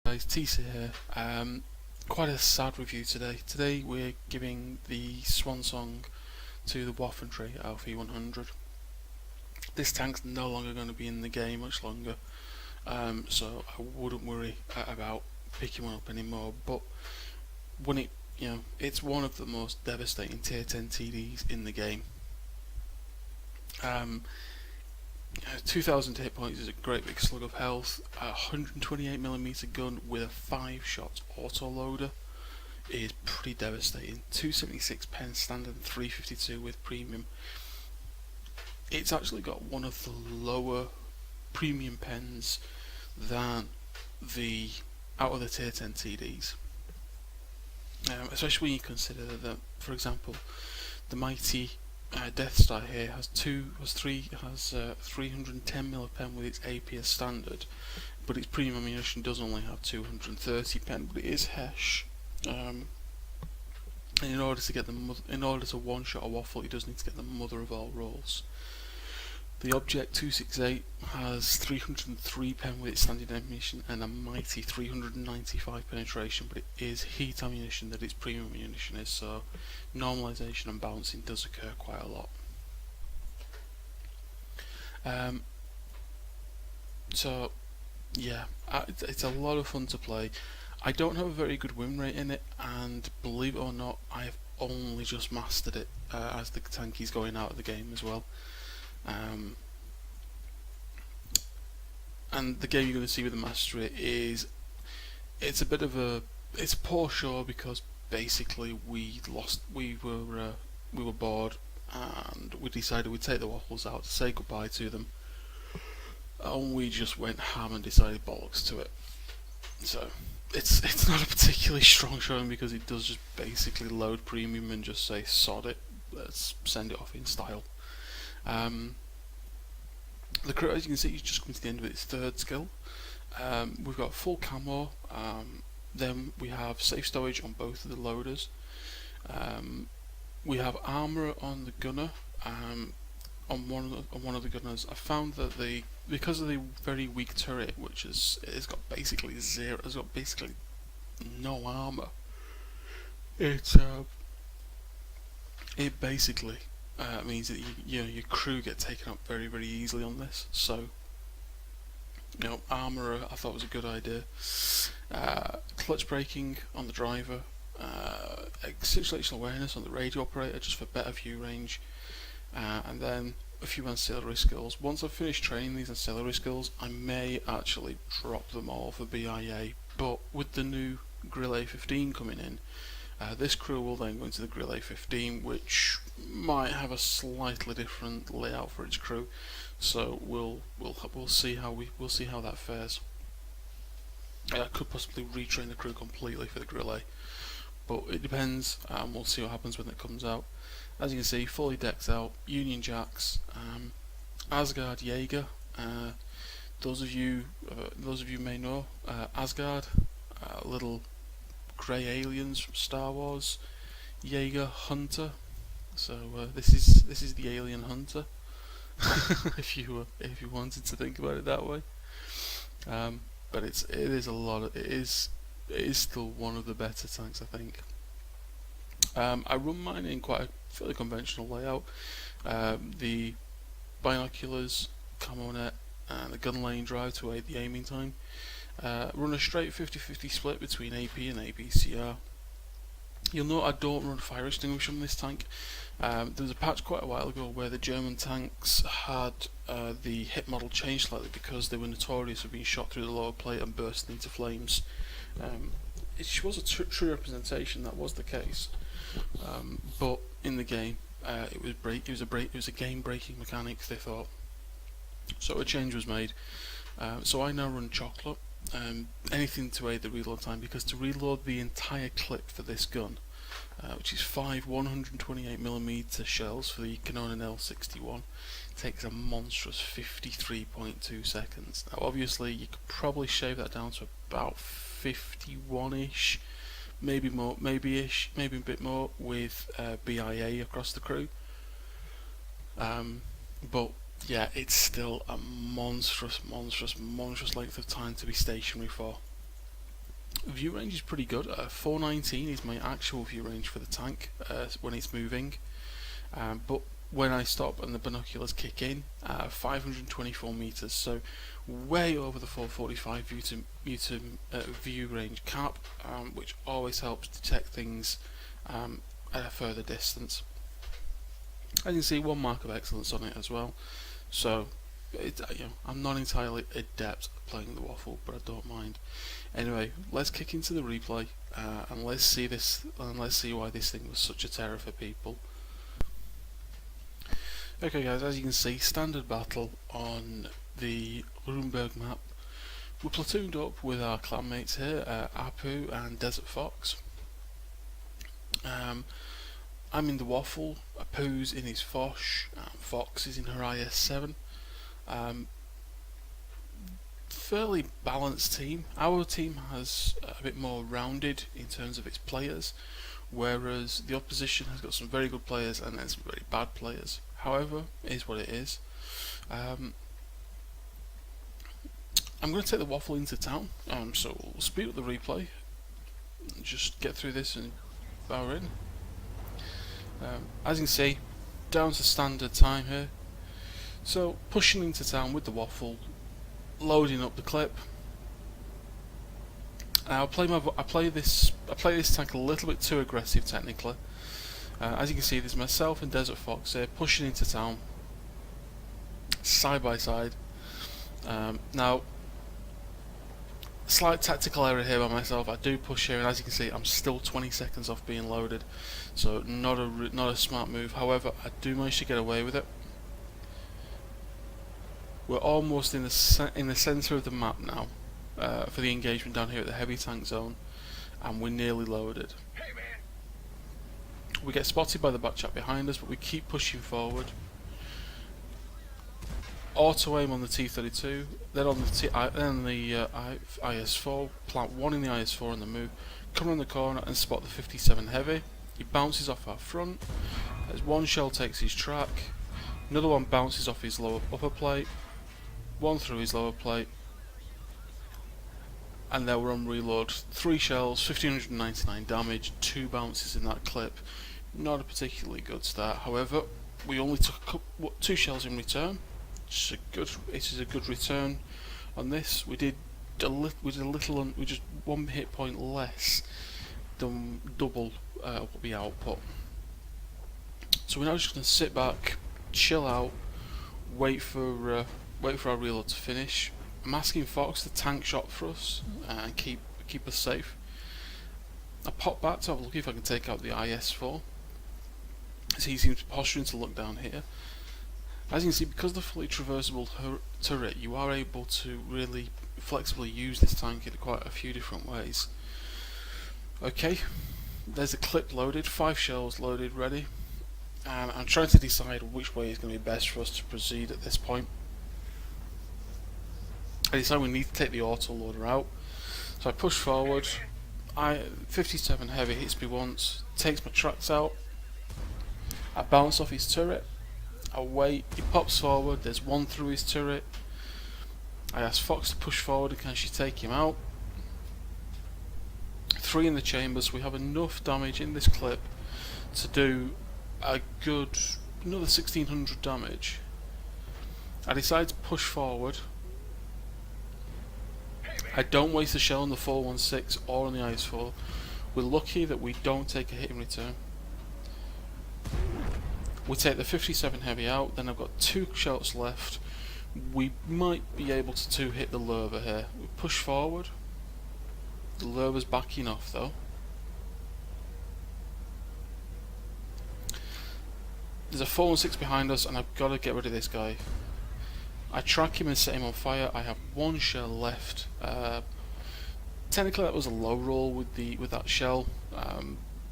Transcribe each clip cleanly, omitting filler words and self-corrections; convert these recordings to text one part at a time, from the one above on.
Guys, TC here. Quite a sad review today. Today we're giving the Swansong to the Waffentry Auf E100. This tank's no longer going to be in the game much longer, so I wouldn't worry about picking one up anymore. But when it's one of the most devastating tier 10 TDs in the game. 2000 hit points is a great big slug of health. A 128mm gun with a 5-shot autoloader is pretty devastating. 276 pen standard and 352 with premium. It's actually got one of the lower premium pens than the out of the tier 10 TDs. Especially when you consider that, for example, the mighty Death Star here has 310mm of pen with its AP as standard, but its premium ammunition does only have 230 pen, but it is Hesh. And in order to one-shot a waffle, it does need to get the mother of all rolls. The Object 268 has 303 pen with its standard ammunition and a mighty 395 penetration, but it is heat ammunition that its premium ammunition is, so normalization and bouncing does occur quite a lot. So yeah, it's a lot of fun to play. I don't have a very good win rate in it, and believe it or not, I have only just mastered it as the tank is going out of the game as well. And the game you're going to see with the mastery is it's a poor show, because basically we were bored and we decided we'd take the waffles out to say goodbye to them, and we just went ham and decided bollocks to it. So it's not a particularly strong showing, because it does just basically load premium and just say sod it, let's send it off in style. The crew, as you can see, is just coming to the end of its third skill. We've got full camo, then we have safe stowage on both of the loaders. We have armour on the gunner, on one of the gunners. I found that because of the very weak turret, which it's got basically no armour, it basically means that your crew get taken up very, very easily on this. So armour I thought was a good idea. Clutch braking on the driver, situational awareness on the radio operator just for better view range, and then a few ancillary skills. Once I've finished training these ancillary skills, I may actually drop them all for BIA, but with the new Grill A15 coming in, this crew will then go into the Grill A15, which might have a slightly different layout for its crew. So we'll see how that fares. I could possibly retrain the crew completely for the Grill A, but it depends, and we'll see what happens when it comes out. As you can see, fully decked out, Union Jacks, Asgard Jaeger. Those of you may know Asgard, little grey aliens from Star Wars. Jaeger Hunter. So this is the alien hunter, if you wanted to think about it that way. But it is still one of the better tanks, I think. I run mine in quite a fairly conventional layout. The binoculars, camo net, and the gun lane drive to aid the aiming time. Run a straight 50-50 split between AP and APCR. You'll note I don't run fire extinguisher on this tank. There was a patch quite a while ago where the German tanks had the hit model changed slightly, because they were notorious for being shot through the lower plate and bursting into flames. It was a true representation, that was the case, but in the game it was a game-breaking mechanic, they thought. So a change was made. So I now run chocolate. Anything to aid the reload time, because to reload the entire clip for this gun, which is 5 128mm shells for the Canon L61, takes a monstrous 53.2 seconds. Now obviously you could probably shave that down to about 51ish, maybe more, maybe a bit more with BIA across the crew. But yeah, it's still a monstrous length of time to be stationary for. view range is pretty good. 419 is my actual view range for the tank when it's moving, but when I stop and the binoculars kick in, 524 meters, so way over the 445 view range cap, which always helps detect things at a further distance. As you can see, 1 mark of excellence on it as well. So I'm not entirely adept at playing the waffle, but I don't mind. Anyway, let's kick into the replay and let's see this, and let's see why this thing was such a terror for people. Okay guys, as you can see, standard battle on the Runeberg map. We're platooned up with our clanmates here, Apu and Desert Fox. I'm in the waffle, Apu's in his Foch, Fox is in her IS-7. Fairly balanced team. Our team has a bit more rounded in terms of its players, whereas the opposition has got some very good players and then some very bad players. However, it is what it is. I'm going to take the waffle into town, so we'll speed up the replay, just get through this and power in. As you can see, down to standard time here. So pushing into town with the waffle, loading up the clip. I play this tank a little bit too aggressive technically. As you can see, there's myself and Desert Fox here pushing into town, side by side. Now, slight tactical error here by myself. I do push here, and as you can see, I'm still 20 seconds off being loaded, so not a smart move. However, I do manage to get away with it. We're almost in the centre of the map now for the engagement down here at the heavy tank zone, and we're nearly loaded. We get spotted by the back chap behind us, but we keep pushing forward. Auto aim on the T32, then on the IS4, plant 1 in the IS4 on the move, come around the corner and spot the 57 heavy. He bounces off our front, as 1 shell takes his track, another one bounces off his upper plate, 1 through his lower plate, and then we're on reload. 3 shells, 1599 damage, 2 bounces in that clip. Not a particularly good start. However, we only took 2 shells in return. It is a good return on this. We did just 1 hit point less than double what we output. So we're now just going to sit back, chill out, wait for our reload to finish. I'm asking Fox to tank shot for us and keep us safe. I pop back to have a look if I can take out the IS4. So he seems posturing to look down here. As you can see, because the fully traversable turret, you are able to really flexibly use this tank in quite a few different ways. Okay, there's a clip loaded, 5 shells loaded, ready. And I'm trying to decide which way is going to be best for us to proceed at this point. I decide we need to take the autoloader out. So I push forward, 57 heavy hits me once, takes my tracks out. I bounce off his turret, I wait, he pops forward, there's 1 through his turret. I ask Fox to push forward and can she take him out. 3 in the chamber, so we have enough damage in this clip to do a good another 1600 damage. I decide to push forward. I don't waste a shell on the 416 or on the IS4. We're lucky that we don't take a hit in return. We take the 57 heavy out, then I've got 2 shots left. We might be able to 2-hit the lurver here. We push forward. The lurver's backing off though. There's a 416 behind us and I've got to get rid of this guy. I track him and set him on fire. I have 1 shell left. Technically that was a low roll with that shell.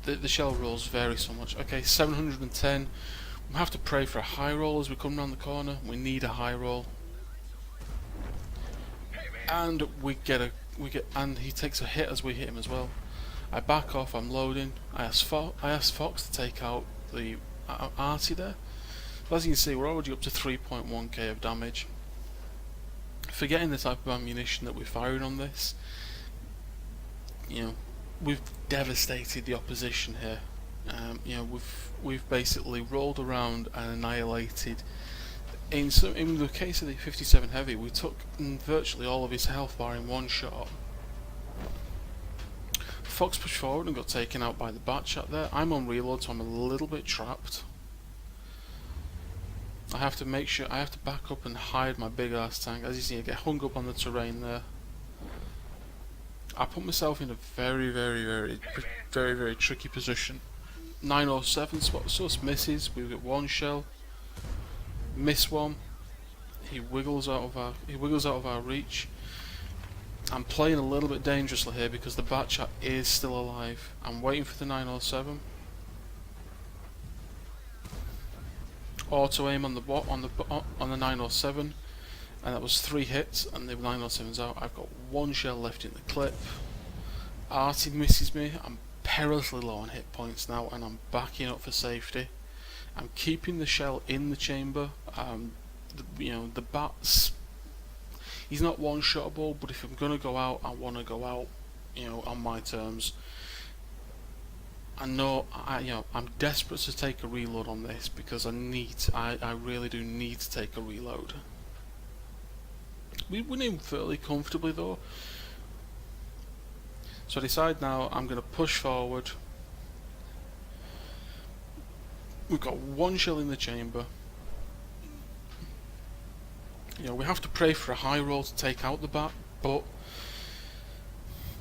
The shell rolls vary so much. Okay, 710. We have to pray for a high roll as we come around the corner. We need a high roll. And and he takes a hit as we hit him as well. I back off, I'm loading. I ask Fox to take out the arty there. As you can see, we're already up to 3.1k of damage. Forgetting the type of ammunition that we're firing on this, you know, we've devastated the opposition here. You know, we've basically rolled around and annihilated. In the case of the 57 Heavy, we took virtually all of his health bar in one shot. Fox pushed forward and got taken out by the bat shot there. I'm on reload, so I'm a little bit trapped. I have to make sure, I have to back up and hide my big ass tank. As you see, I get hung up on the terrain there. I put myself in a very tricky position. 907 spot source misses. We get one shell, miss one. He wiggles out of our reach. I'm playing a little bit dangerously here because the bat chat is still alive. I'm waiting for the 907. Auto aim on the 907, and that was 3 hits, and the 907's out. I've got one shell left in the clip. Artie misses me. I'm perilously low on hit points now, and I'm backing up for safety. I'm keeping the shell in the chamber. You know, the bat's, he's not one-shottable, but if I'm gonna go out, I want to go out, you know, on my terms. I know, you know, I'm desperate to take a reload on this because I really do need to take a reload. We win him fairly comfortably though. So I decide now I'm going to push forward. We've got one shell in the chamber. You know, we have to pray for a high roll to take out the bat, but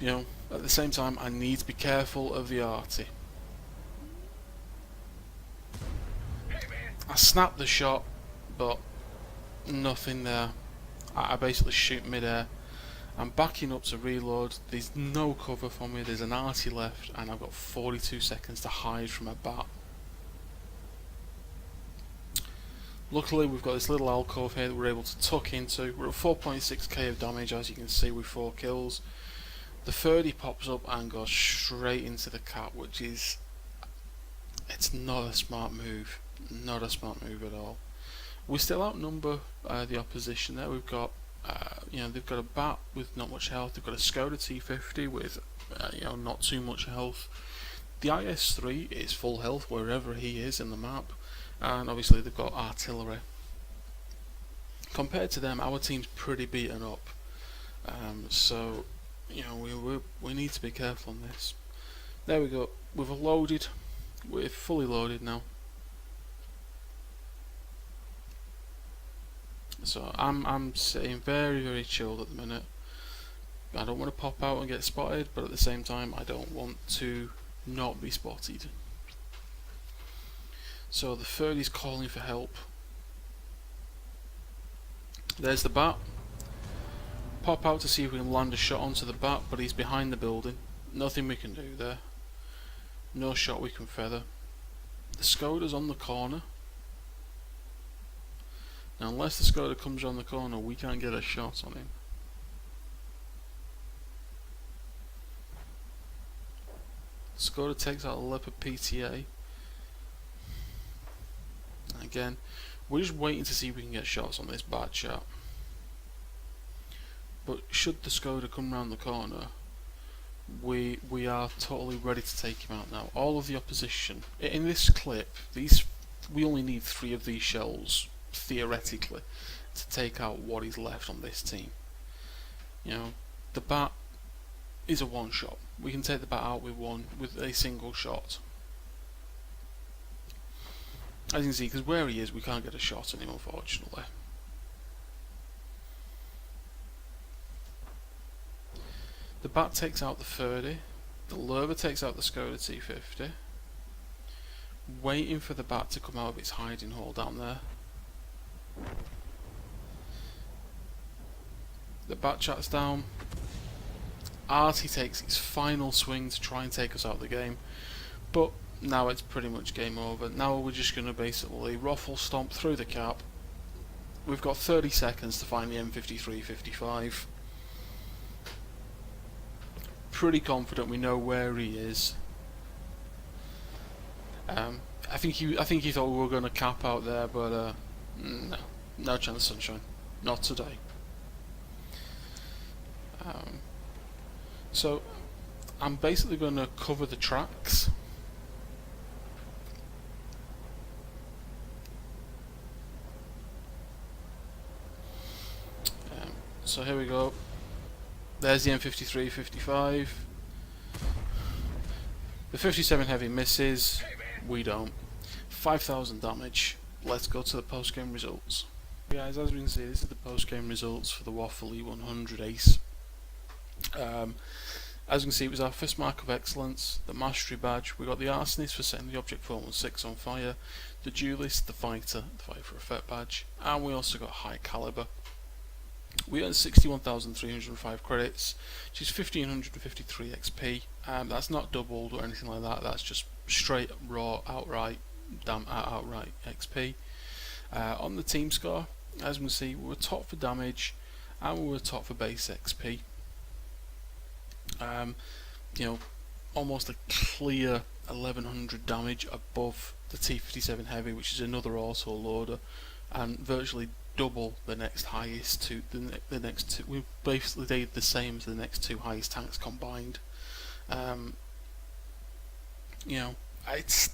you know, at the same time I need to be careful of the arty. I snap the shot, but nothing there. I basically shoot mid-air. I'm backing up to reload. There's no cover for me. There's an arty left, and I've got 42 seconds to hide from a bat. Luckily, we've got this little alcove here that we're able to tuck into. We're at 4.6k of damage, as you can see, with 4 kills. The 30 pops up and goes straight into the cap, which is, it's not a smart move. Not a smart move at all. We still outnumber the opposition there. We've got, you know, they've got a bat with not much health. They've got a Skoda T50 with, you know, not too much health. The IS-3 is full health wherever he is in the map, and obviously they've got artillery. Compared to them, our team's pretty beaten up. So, you know, we need to be careful on this. There we go. We've loaded. We're fully loaded now. So I'm sitting very chilled at the minute. I don't want to pop out and get spotted, but at the same time I don't want to not be spotted. So the 30's calling for help. There's the bat. Pop out to see if we can land a shot onto the bat, but he's behind the building. Nothing we can do there. No shot we can feather. The Skoda's on the corner. Now, unless the Skoda comes around the corner, we can't get a shot on him. Skoda takes out a Leopard PTA. Again, we're just waiting to see if we can get shots on this bad shot. But should the Skoda come round the corner, we are totally ready to take him out now. All of the opposition in this clip, we only need 3 of these shells theoretically to take out what is left on this team. You know, the bat is a one shot. We can take the bat out with a single shot. As you can see, because where he is, we can't get a shot on him, unfortunately. The bat takes out the 30. The Lurva takes out the Skoda T50. Waiting for the bat to come out of its hiding hole down there. The bat chat's down. Artie takes its final swing to try and take us out of the game, but now it's pretty much game over. Now we're just going to basically ruffle stomp through the cap. We've got 30 seconds to find the M53-55. Pretty confident we know where he is. I think he thought we were going to cap out there, but no chance, sunshine. Not today. So I'm basically going to cover the tracks. So here we go. There's the M53, 55. The 57 heavy misses. We don't. 5,000 damage. Let's go to the post-game results. Guys, as we can see, this is the post-game results for the Waffle E100 Ace. As you can see, it was our first mark of excellence, the mastery badge. We got the arsonist for setting the object 416 on fire, the duelist, the fighter for effect badge, and we also got high caliber. We earned 61,305 credits, which is 1,553 XP. That's not doubled or anything like that. That's just straight raw outright XP. On the team score, as we can see, we were top for damage and we were top for base XP. You know, almost a clear 1100 damage above the T57 heavy, which is another auto loader, and virtually double the next highest to the next two. We basically did the same as the next two highest tanks combined. You know, it's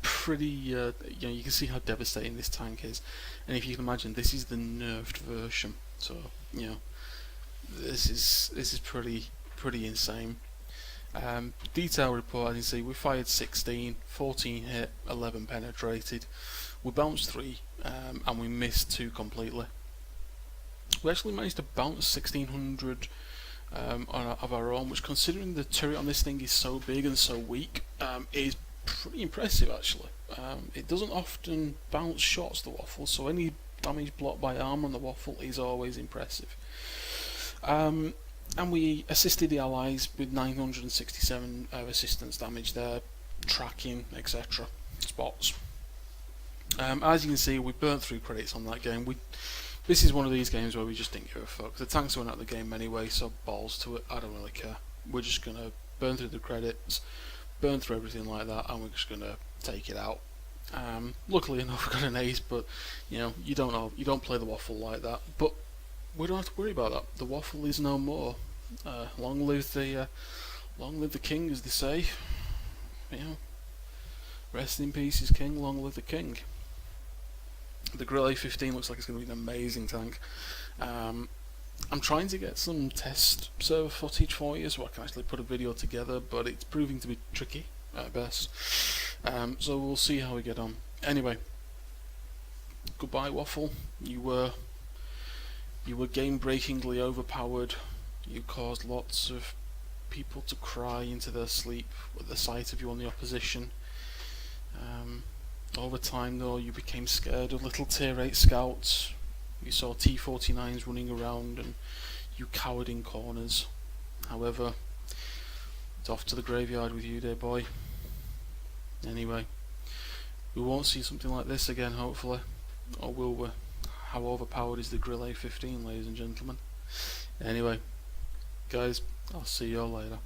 pretty. You know, you can see how devastating this tank is, and if you can imagine, this is the nerfed version. So you know, this is pretty insane. Detail report, as you can see, we fired 16, 14 hit, 11 penetrated. We bounced 3 and we missed 2 completely. We actually managed to bounce 1600 of our own, which, considering the turret on this thing is so big and so weak, is pretty impressive actually. It doesn't often bounce shots, the Waffle, so any damage blocked by armor on the Waffle is always impressive. And we assisted the allies with 967 assistance damage there, tracking, etc. spots. As you can see, we burnt through credits on that game. This is one of these games where we just didn't give a fuck. The tanks went out of the game anyway, so balls to it. I don't really care. We're just gonna burn through the credits, burn through everything like that, and we're just gonna take it out. Luckily enough, we got an ace, but you know, you don't play the Waffle like that. But we don't have to worry about that. The Waffle is no more. Long live the king, as they say. You know, rest in peace, his king. Long live the king. The Grill A15 looks like it's going to be an amazing tank. I'm trying to get some test server footage for you so I can actually put a video together, but it's proving to be tricky at best. So we'll see how we get on. Anyway, goodbye Waffle. You were game-breakingly overpowered. You caused lots of people to cry into their sleep at the sight of you on the opposition. Over time though, you became scared of little tier 8 scouts. You saw T49s running around and you cowered in corners. However, it's off to the graveyard with you, dear boy. Anyway, we won't see something like this again, hopefully. Or will we? How overpowered is the Grill A15, ladies and gentlemen? Anyway, guys, I'll see you all later.